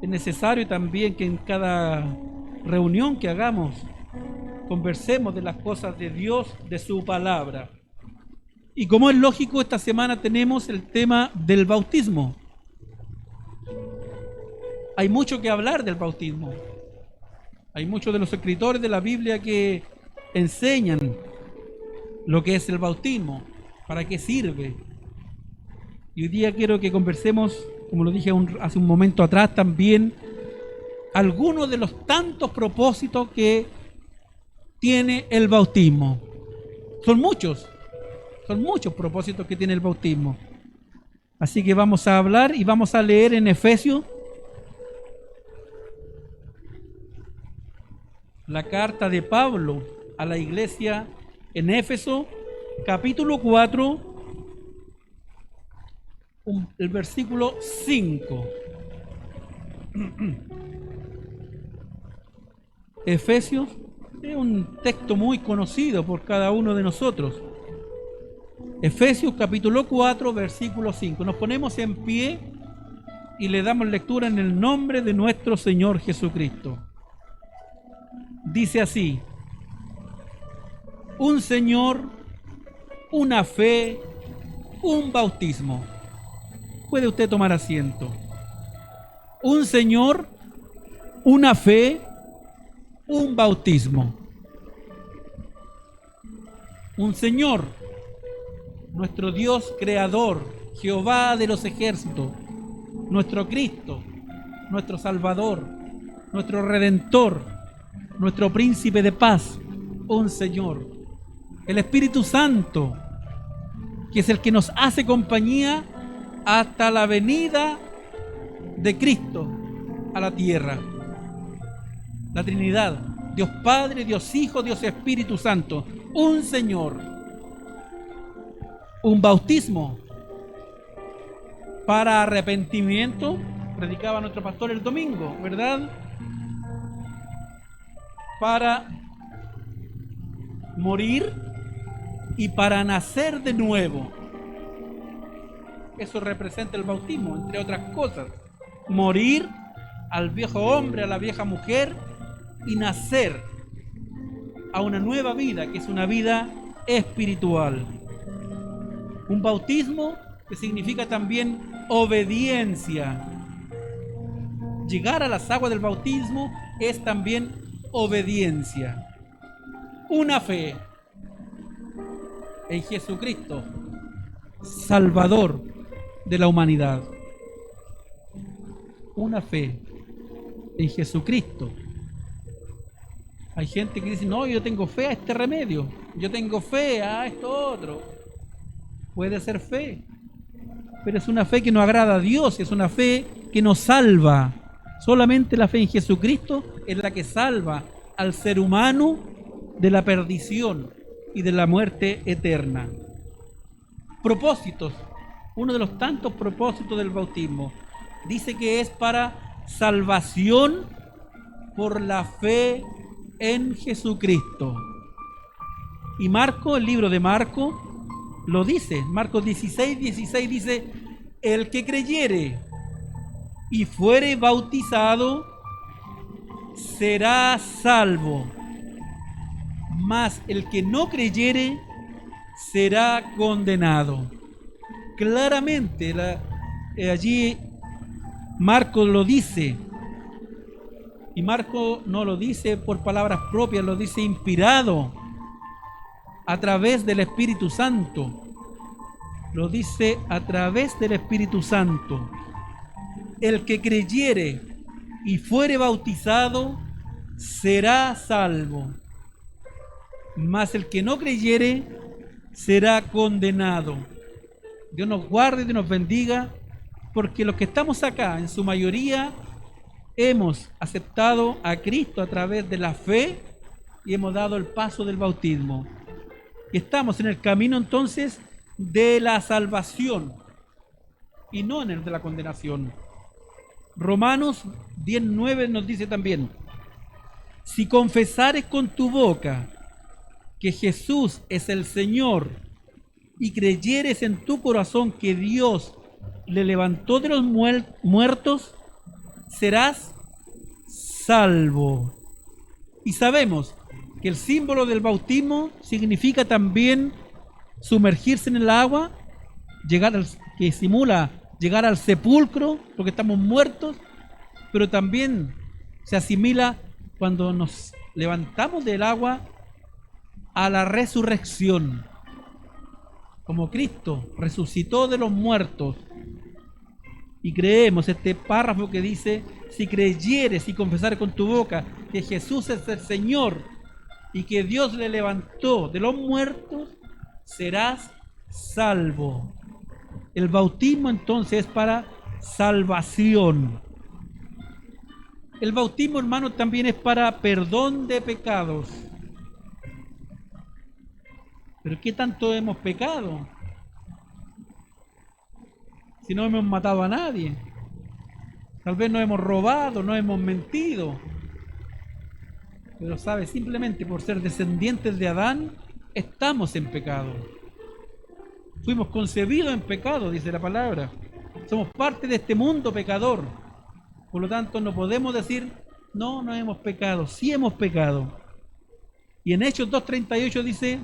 Es necesario también que en cada reunión que hagamos conversemos de las cosas de Dios, de su palabra. Y como es lógico, esta semana tenemos el tema del bautismo. Hay mucho que hablar del bautismo. Hay muchos de los escritores de la Biblia que enseñan lo que es el bautismo, para qué sirve. Y hoy día quiero que conversemos, como lo dije hace un momento atrás también, algunos de los tantos propósitos que tiene el bautismo. Son muchos propósitos que tiene el bautismo. Así que vamos a hablar y vamos a leer en Efesios la carta de Pablo a la iglesia en Éfeso, capítulo 4, el versículo 5. Efesios es un texto muy conocido por cada uno de nosotros. Efesios capítulo 4, versículo 5. Nos ponemos en pie y le damos lectura en el nombre de nuestro Señor Jesucristo. Dice así: un Señor, una fe, un bautismo. Puede usted tomar asiento. Un Señor, una fe, un bautismo. Un Señor, nuestro Dios creador, Jehová de los ejércitos, nuestro Cristo, nuestro Salvador, nuestro Redentor, nuestro Príncipe de paz. Un Señor, el Espíritu Santo, que es el que nos hace compañía hasta la venida de Cristo a la tierra. La Trinidad, Dios Padre, Dios Hijo, Dios Espíritu Santo. Un Señor, un bautismo para arrepentimiento, predicaba nuestro pastor el domingo, ¿verdad? Para morir y para nacer de nuevo. Eso representa el bautismo, entre otras cosas. Morir al viejo hombre, a la vieja mujer y nacer a una nueva vida, que es una vida espiritual. Un bautismo que significa también obediencia. Llegar a las aguas del bautismo es también obediencia. Una fe en Jesucristo, Salvador de la humanidad. Una fe en Jesucristo. Hay gente que dice: no, yo tengo fe a este remedio, yo tengo fe a esto otro. Puede ser fe, pero es una fe que no agrada a Dios, es una fe que nos salva. Solamente la fe en Jesucristo es la que salva al ser humano de la perdición y de la muerte eterna. Propósitos. Uno de los tantos propósitos del bautismo. Dice que es para salvación por la fe en Jesucristo. Y Marco, el libro de Marco, lo dice. Marcos 16 dice: el que creyere y fuere bautizado será salvo, mas el que no creyere será condenado. Claramente allí Marcos lo dice. Y Marco no lo dice por palabras propias, lo dice inspirado a través del Espíritu Santo. Lo dice a través del Espíritu Santo. El que creyere y fuere bautizado será salvo, mas el que no creyere será condenado. Dios nos guarde y Dios nos bendiga, porque los que estamos acá, en su mayoría, hemos aceptado a Cristo a través de la fe y hemos dado el paso del bautismo. Y estamos en el camino entonces de la salvación y no en el de la condenación. Romanos 10:9 nos dice también: si confesares con tu boca que Jesús es el Señor y creyeres en tu corazón que Dios le levantó de los muertos, serás salvo. Y sabemos que el símbolo del bautismo significa también sumergirse en el agua, que simula llegar al sepulcro, porque estamos muertos, pero también se asimila cuando nos levantamos del agua a la resurrección, como Cristo resucitó de los muertos. Y creemos este párrafo que dice: si creyeres y confesares con tu boca que Jesús es el Señor y que Dios le levantó de los muertos, serás salvo. El bautismo entonces es para salvación. El bautismo, hermano, también es para perdón de pecados. ¿Pero qué tanto hemos pecado? Si no hemos matado a nadie, tal vez no hemos robado, no hemos mentido. Pero sabe, simplemente por ser descendientes de Adán, estamos en pecado. Fuimos concebidos en pecado, dice la palabra. Somos parte de este mundo pecador. Por lo tanto, no podemos decir, no hemos pecado. Sí hemos pecado. Y en Hechos 2:38 dice: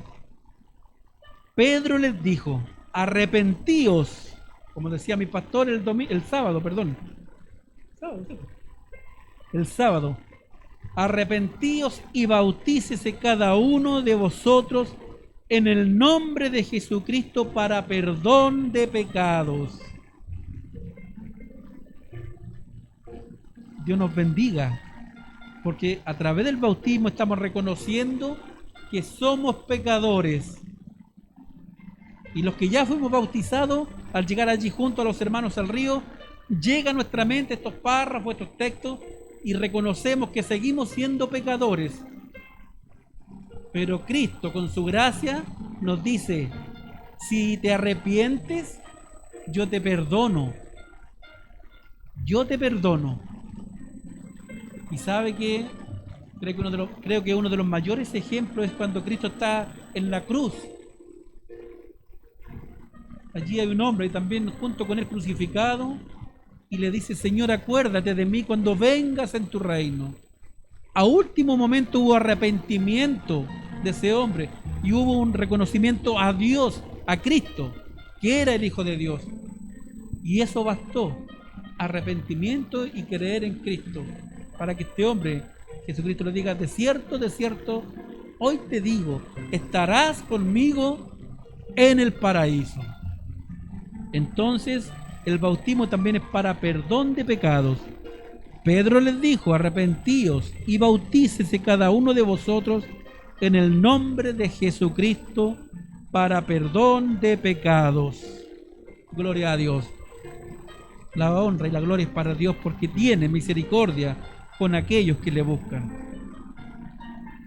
Pedro les dijo, arrepentíos, como decía mi pastor el sábado, arrepentíos y bautícese cada uno de vosotros en el nombre de Jesucristo para perdón de pecados. Dios nos bendiga, porque a través del bautismo estamos reconociendo que somos pecadores. Y los que ya fuimos bautizados, al llegar allí junto a los hermanos al río, llega a nuestra mente estos párrafos, estos textos, y reconocemos que seguimos siendo pecadores. Pero Cristo, con su gracia, nos dice: si te arrepientes, yo te perdono. Yo te perdono. Y sabe que creo que uno de los mayores ejemplos es cuando Cristo está en la cruz. Allí hay un hombre y también junto con él crucificado, y le dice: Señor, acuérdate de mí cuando vengas en tu reino. A último momento hubo arrepentimiento de ese hombre y hubo un reconocimiento a Dios, a Cristo, que era el Hijo de Dios. Y eso bastó, arrepentimiento y creer en Cristo, para que este hombre, Jesucristo, le diga: de cierto, hoy te digo, estarás conmigo en el paraíso. Entonces, el bautismo también es para perdón de pecados. Pedro les dijo: arrepentíos y bautícese cada uno de vosotros en el nombre de Jesucristo para perdón de pecados. Gloria a Dios. La honra y la gloria es para Dios, porque tiene misericordia con aquellos que le buscan.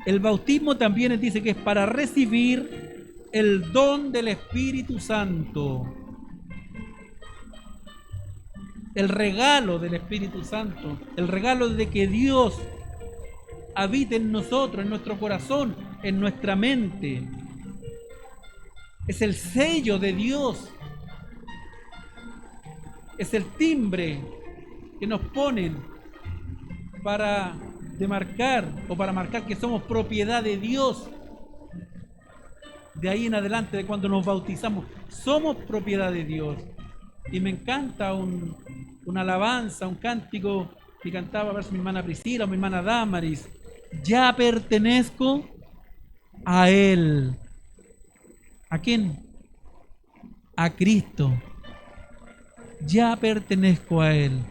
El bautismo también dice que es para recibir el don del Espíritu Santo. El regalo del Espíritu Santo, el regalo de que Dios habite en nosotros, en nuestro corazón, en nuestra mente. Es el sello de Dios. Es el timbre que nos ponen para demarcar o para marcar que somos propiedad de Dios. De ahí en adelante, de cuando nos bautizamos, somos propiedad de Dios. Y me encanta una alabanza, un cántico que cantaba, a ver si mi hermana Priscila o mi hermana Damaris: ya pertenezco a Él. ¿A quién? A Cristo. Ya pertenezco a Él.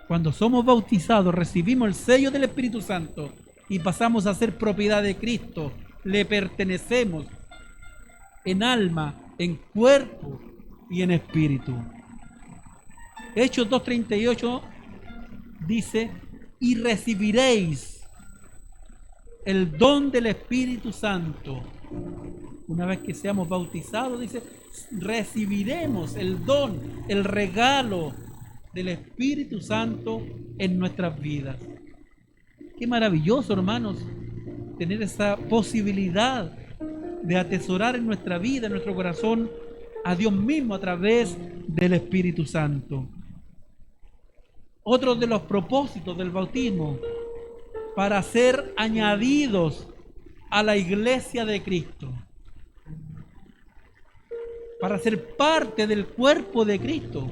Cuando somos bautizados, recibimos el sello del Espíritu Santo y pasamos a ser propiedad de Cristo. Le pertenecemos en alma, en cuerpo y en espíritu. Hechos 2:38 dice: y recibiréis el don del Espíritu Santo. Una vez que seamos bautizados, dice, recibiremos el don, el regalo del Espíritu Santo en nuestras vidas. Qué maravilloso, hermanos, tener esa posibilidad de atesorar en nuestra vida, en nuestro corazón, a Dios mismo a través del Espíritu Santo. Otro de los propósitos del bautismo, para ser añadidos a la iglesia de Cristo, para ser parte del cuerpo de Cristo.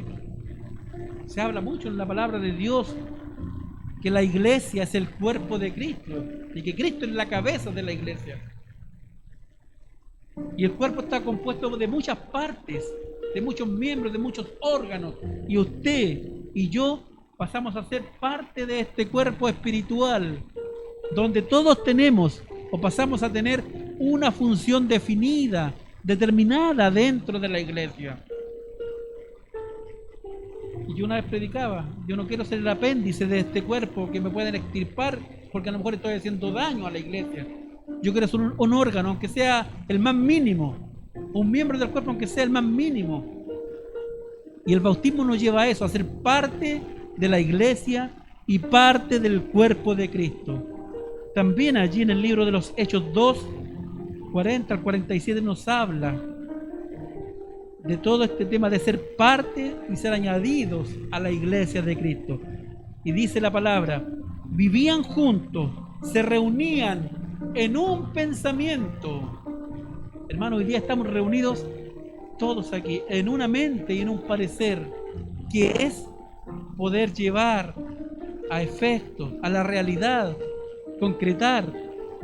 Se habla mucho en la palabra de Dios que la iglesia es el cuerpo de Cristo y que Cristo es la cabeza de la iglesia. Y el cuerpo está compuesto de muchas partes, de muchos miembros, de muchos órganos. Y usted y yo pasamos a ser parte de este cuerpo espiritual, donde todos tenemos o pasamos a tener una función definida, determinada dentro de la iglesia. Y yo una vez predicaba, yo no quiero ser el apéndice de este cuerpo que me pueden extirpar porque a lo mejor estoy haciendo daño a la iglesia. Yo quiero ser un órgano, aunque sea el más mínimo, un miembro del cuerpo, aunque sea el más mínimo. Y el bautismo nos lleva a eso, a ser parte de la iglesia y parte del cuerpo de Cristo. También allí en el libro de los Hechos 2, 40 al 47 nos habla de todo este tema de ser parte y ser añadidos a la iglesia de Cristo. Y dice la palabra, vivían juntos, se reunían en un pensamiento. Hermano, hoy día estamos reunidos todos aquí en una mente y en un parecer, que es poder llevar a efecto, a la realidad, concretar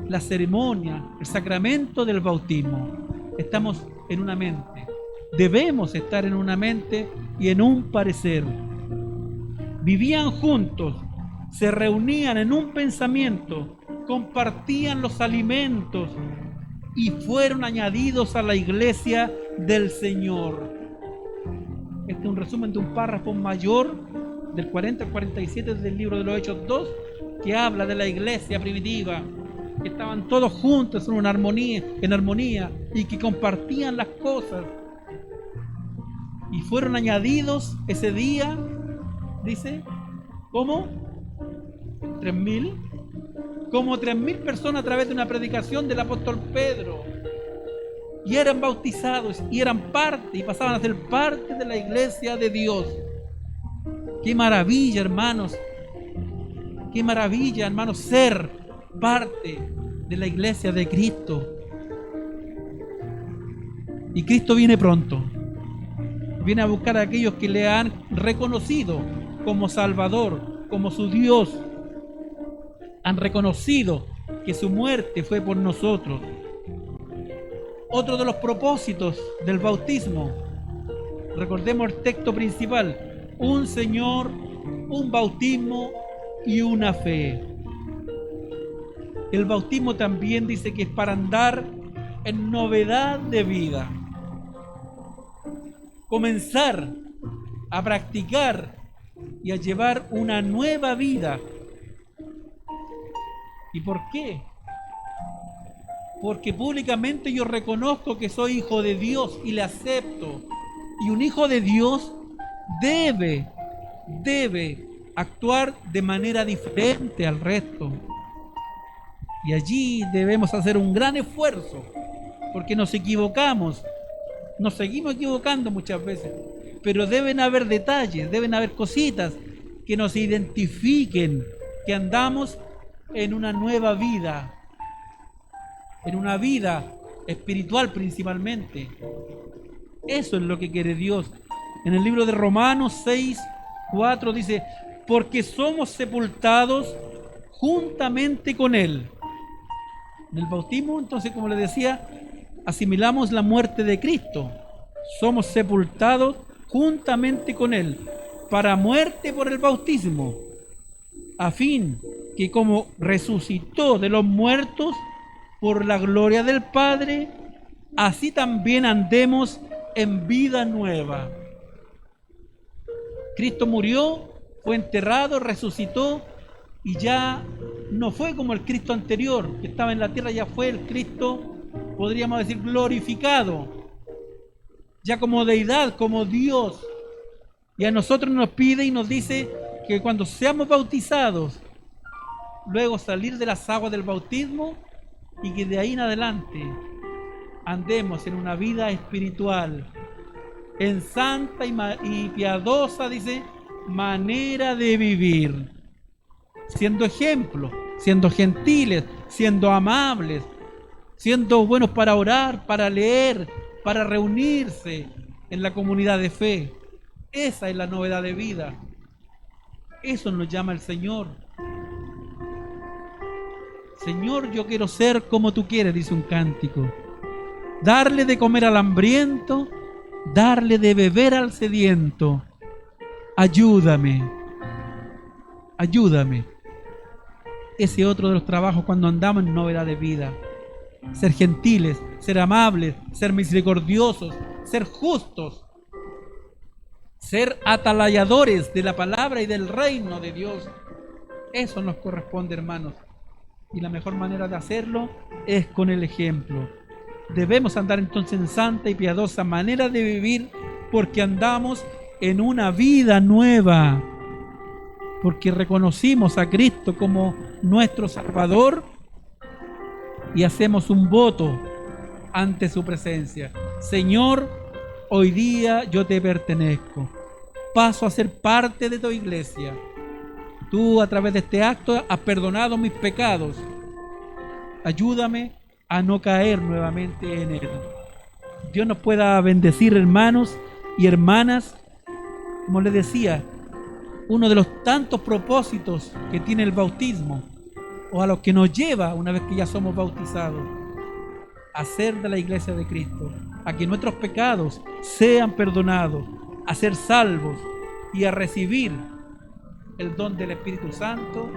la ceremonia, el sacramento del bautismo. Estamos en una mente. Debemos estar en una mente y en un parecer. Vivían juntos, se reunían en un pensamiento, compartían los alimentos y fueron añadidos a la iglesia del Señor. Este es un resumen de un párrafo mayor del 40 al 47 del libro de los Hechos 2, que habla de la iglesia primitiva, que estaban todos juntos en armonía y que compartían las cosas. Y fueron añadidos ese día, dice, ¿cómo? 3.000. Como 3.000 personas a través de una predicación del apóstol Pedro. Y eran bautizados y eran parte y pasaban a ser parte de la iglesia de Dios. Qué maravilla, hermanos. Qué maravilla, hermanos, ser parte de la iglesia de Cristo. Y Cristo viene pronto. Viene a buscar a aquellos que le han reconocido como Salvador, como su Dios. Han reconocido que su muerte fue por nosotros. Otro de los propósitos del bautismo, recordemos el texto principal: un Señor, un bautismo y una fe. El bautismo también dice que es para andar en novedad de vida. Comenzar a practicar y a llevar una nueva vida. ¿Y por qué? Porque públicamente yo reconozco que soy hijo de Dios y le acepto. Y un hijo de Dios debe actuar de manera diferente al resto. Y allí debemos hacer un gran esfuerzo, porque nos equivocamos, nos seguimos equivocando muchas veces, pero deben haber detalles, deben haber cositas que nos identifiquen, que andamos en una nueva vida, en una vida espiritual principalmente. Eso es lo que quiere Dios. En el libro de Romanos 6, 4 dice, porque somos sepultados juntamente con Él. En el bautismo, entonces, como les decía, asimilamos la muerte de Cristo. Somos sepultados juntamente con Él para muerte por el bautismo, a fin que como resucitó de los muertos por la gloria del Padre, así también andemos en vida nueva. Cristo murió, fue enterrado, resucitó y ya no fue como el Cristo anterior que estaba en la tierra, ya fue el Cristo, podríamos decir, glorificado, ya como deidad, como Dios. Y a nosotros nos pide y nos dice que cuando seamos bautizados, luego salir de las aguas del bautismo y que de ahí en adelante andemos en una vida espiritual, en santa y piadosa, dice, manera de vivir, siendo ejemplo, siendo gentiles, siendo amables, siendo buenos para orar, para leer, para reunirse en la comunidad de fe. Esa es la novedad de vida. Eso nos llama el Señor. Señor, yo quiero ser como tú quieres, dice un cántico. Darle de comer al hambriento, darle de beber al sediento. Ayúdame, ayúdame. Ese otro de los trabajos cuando andamos en novedad de vida. Ser gentiles, ser amables, ser misericordiosos, ser justos, ser atalayadores de la palabra y del reino de Dios. Eso nos corresponde, hermanos. Y la mejor manera de hacerlo es con el ejemplo. Debemos andar entonces en santa y piadosa manera de vivir porque andamos en una vida nueva. Porque reconocimos a Cristo como nuestro Salvador y hacemos un voto ante su presencia. Señor, hoy día yo te pertenezco. Paso a ser parte de tu iglesia. Tú a través de este acto has perdonado mis pecados. Ayúdame a no caer nuevamente en él. Dios nos pueda bendecir, hermanos y hermanas. Como les decía, uno de los tantos propósitos que tiene el bautismo, o a los que nos lleva una vez que ya somos bautizados, a ser de la iglesia de Cristo, a que nuestros pecados sean perdonados, a ser salvos y a recibir el don del Espíritu Santo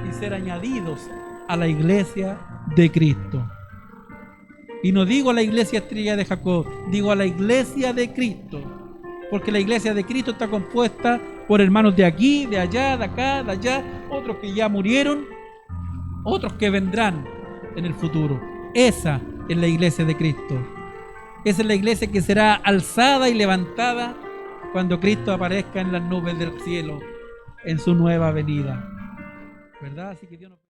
y ser añadidos a la iglesia de Cristo. Y no digo a la iglesia estrella de Jacob, digo a la iglesia de Cristo, porque la iglesia de Cristo está compuesta por hermanos de aquí, de allá, de acá, de allá, otros que ya murieron, otros que vendrán en el futuro. Esa es la iglesia de Cristo. Esa es la iglesia que será alzada y levantada cuando Cristo aparezca en las nubes del cielo en su nueva venida. ¿Verdad? Así que Dios nos...